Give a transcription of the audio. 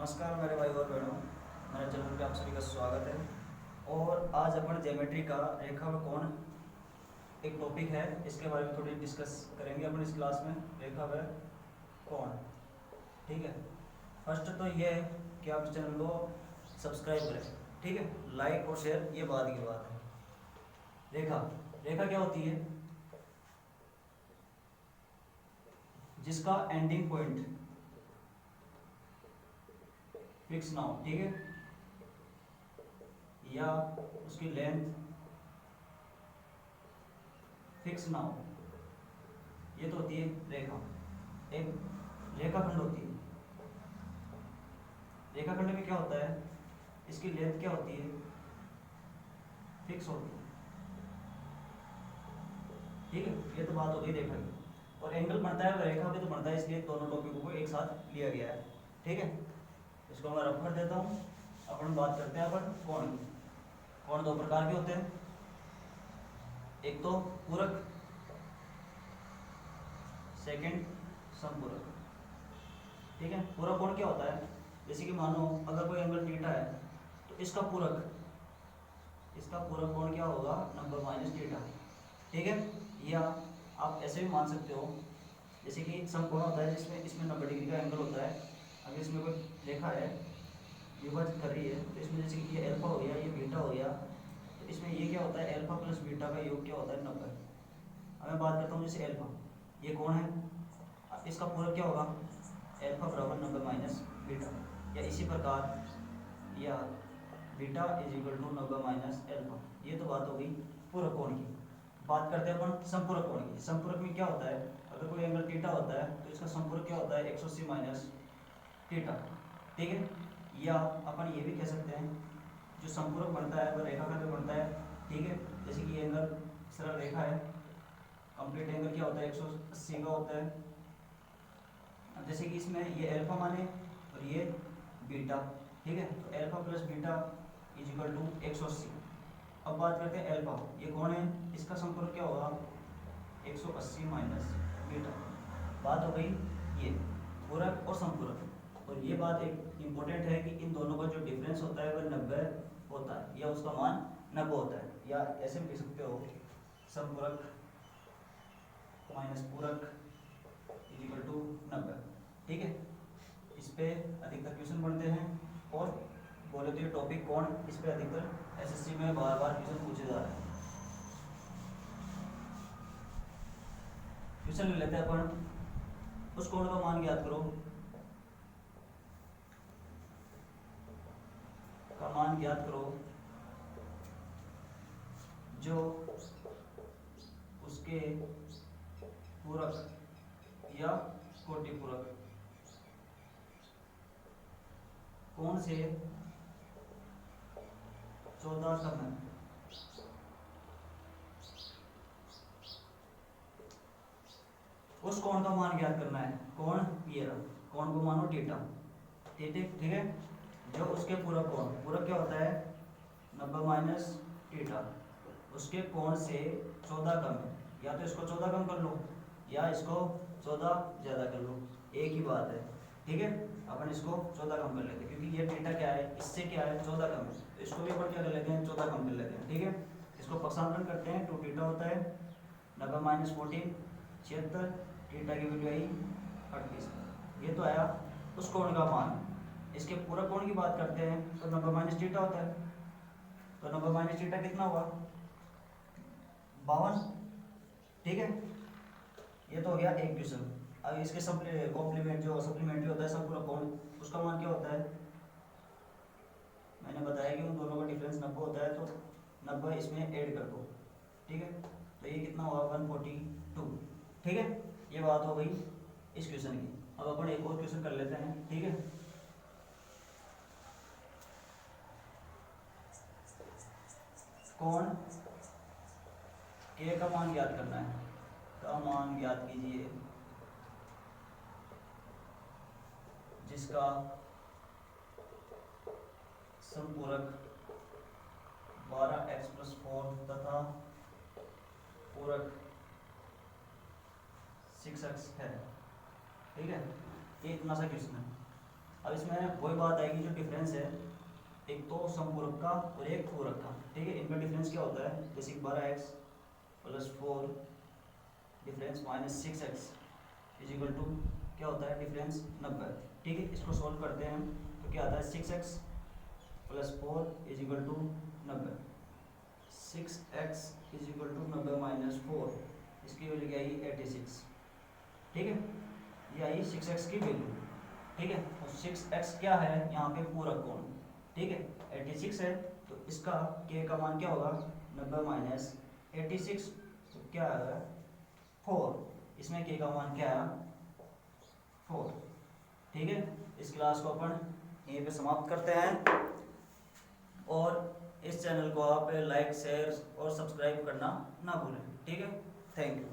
नमस्कार मेरे भाई और बहनों, मेरे चैनल पे आप सभी का स्वागत है। और आज अपन ज्योमेट्री का रेखा व कोण एक टॉपिक है, इसके बारे में थोड़ी डिस्कस करेंगे अपन इस क्लास में। रेखा व कोण, ठीक है। फर्स्ट तो ये है कि आप चैनल को सब्सक्राइब करें, ठीक है। लाइक और शेयर ये बाद की बात है। रेखा रेखा क्या होती है? जिसका एंडिंग पॉइंट फिक्स ना हो, ठीक है, या उसकी लेंथ फिक्स ना हो, ये तो होती है रेखा। एक रेखाखंड होती है। रेखाखंड में क्या होता है, इसकी लेंथ क्या होती है, फिक्स होती है, ठीक है। ये तो बात हो गई रेखा की। और एंगल बनता है रेखा भी तो बनता है, इसलिए दोनों टॉपिकों को एक साथ लिया गया है, ठीक है। इसको मैं रफ कर देता हूँ। अपन बात करते हैं अपन कोण की। कोण दो प्रकार के होते हैं, एक तो पूरक, सेकंड समपूरक, ठीक है। पूरक कोण क्या होता है? जैसे कि मानो अगर कोई एंगल थीटा है तो इसका पूरक कोण क्या होगा, 90 माइनस थीटा, ठीक है। या आप ऐसे भी मान सकते हो, जैसे कि समकोण होता है जिसमें इसमें 90 डिग्री का एंगल होता है। अगर इसमें कोई रेखा है विभाजित कर रही है, तो इसमें जैसे कि ये अल्फा हो गया, ये बीटा हो गया, तो इसमें ये क्या होता है, अल्फा प्लस बीटा का योग क्या होता है, 90। अब मैं बात करता हूँ जैसे अल्फा, ये कोण है, इसका पूरक क्या होगा, अल्फा बराबर 90 माइनस बीटा। या इसी प्रकार या beta is equal to 90 minus alpha. ये तो बात हो गई पूरक कोण की। बात करते हैं अपन संपूरक कोण की। संपूरक में क्या होता है, अगर कोई एंगल थीटा होता है तो इसका संपूरक क्या होता है, 180 माइनस थीटा, ठीक है। या अपन ये भी कह सकते हैं, जो संपूरक बनता है वह रेखाखंड में बनता है, ठीक है। जैसे कि ये एंगल सरल रेखा है, कंप्लीट एंगल क्या होता है, 180 का होता है। अब जैसे कि इसमें ये अल्फा माने और ये बीटा, ठीक है, तो alpha plus beta is equal to 180। अब बात करते हैं अल्फा, ये कौन है, इसका संपूरक क्या होगा, 180 माइनस बीटा। बात हो गई ये पूरक और संपूरक। और ये बात एक इम्पोर्टेंट है कि इन दोनों का जो डिफरेंस होता है वह 90 होता है, या उसका मान 90 होता है। या ऐसे भी लिख सकते हो, संपूरक माइनस पूरक इज इक्वल टू 90, ठीक है। इस पे अधिकतर क्वेश्चन बनते हैं, और बोले तो ये टॉपिक कौन, इस पे अधिकतर एसएससी में बार बार क्वेश्चन पूछे जा रहे हैं। क्वेश्चन ले लेते हैं अपन, उस कोण का मान ज्ञात करो, का मान ज्ञात करो जो उसके पूरक या कोटि पूरक कोण से 14 कम है। उस कोण का मान ज्ञात करना है। कोण ये रहा, कोण को मानो थीटा, ठीक है। जो उसके पूरक कोण, पूरक क्या होता है, 90 माइनस थीटा, उसके कोण से 14 कम है। या तो इसको 14 कम कर लो, या इसको 14 ज़्यादा कर लो, एक ही बात है, ठीक है। अपन इसको 14 कम कर लेते हैं, क्योंकि ये थीटा क्या है, इससे क्या है, 14 कम है, तो इसको भी अपन क्या कर लेते हैं, 14 कम कर लेते हैं, ठीक है। इसको पक्षांतरण करते हैं, 2 थीटा होता है, 90 माइनस 14 76, थीटा की वैल्यू आई 38। ये तो आया उस कोण का मान। इसके पूरक कोण की बात करते हैं तो 90 माइनस थीटा होता है, तो 90 माइनस थीटा कितना हुआ, 52, ठीक है। ये तो हो गया एक क्वेश्चन। अब इसके कॉम्प्लीमेंट जो सप्लीमेंट्री होता है संपूरक कोण, उसका मान क्या होता है, मैंने बताया कि उन दोनों का डिफरेंस 90 होता है, तो 90 इसमें ऐड कर दो, ठीक है। तो ये कितना हुआ, 142, ठीक है। ये बात हो गई इस क्वेश्चन की। अब अपन एक और क्वेश्चन कर लेते हैं, ठीक है। कोण के का मान ज्ञात करना है, का मान ज्ञात कीजिए जिसका संपूरक 12x+4 तथा पूरक 6x है, ठीक है। ये इतना सा क्वेश्चन है। अब इसमें वही बात आएगी जो डिफरेंस है, एक तो समपूरक का और एक पूरक का, ठीक है। इनका डिफरेंस क्या होता है, जैसे 12x plus 4 difference minus 6x is equal to क्या होता है डिफरेंस 90, ठीक है। इसको सॉल्व करते हैं तो क्या आता है 6x plus 4 is equal to 90, 6x is equal to 90 minus 4, इसकी वैल्यू क्या आई 86, ठीक है। ये आई 6x की वैल्यू, ठीक है। और 6x क्या है यहाँ पे पूरक कोण, ठीक है। 86 है तो इसका k का मान क्या होगा 90 माइनस 86, तो क्या आएगा 4, इसमें k का मान क्या है 4, ठीक है। इस क्लास को अपन यहीं पे समाप्त करते हैं और इस चैनल को आप लाइक शेयर और सब्सक्राइब करना ना भूलें, ठीक है। Thank you.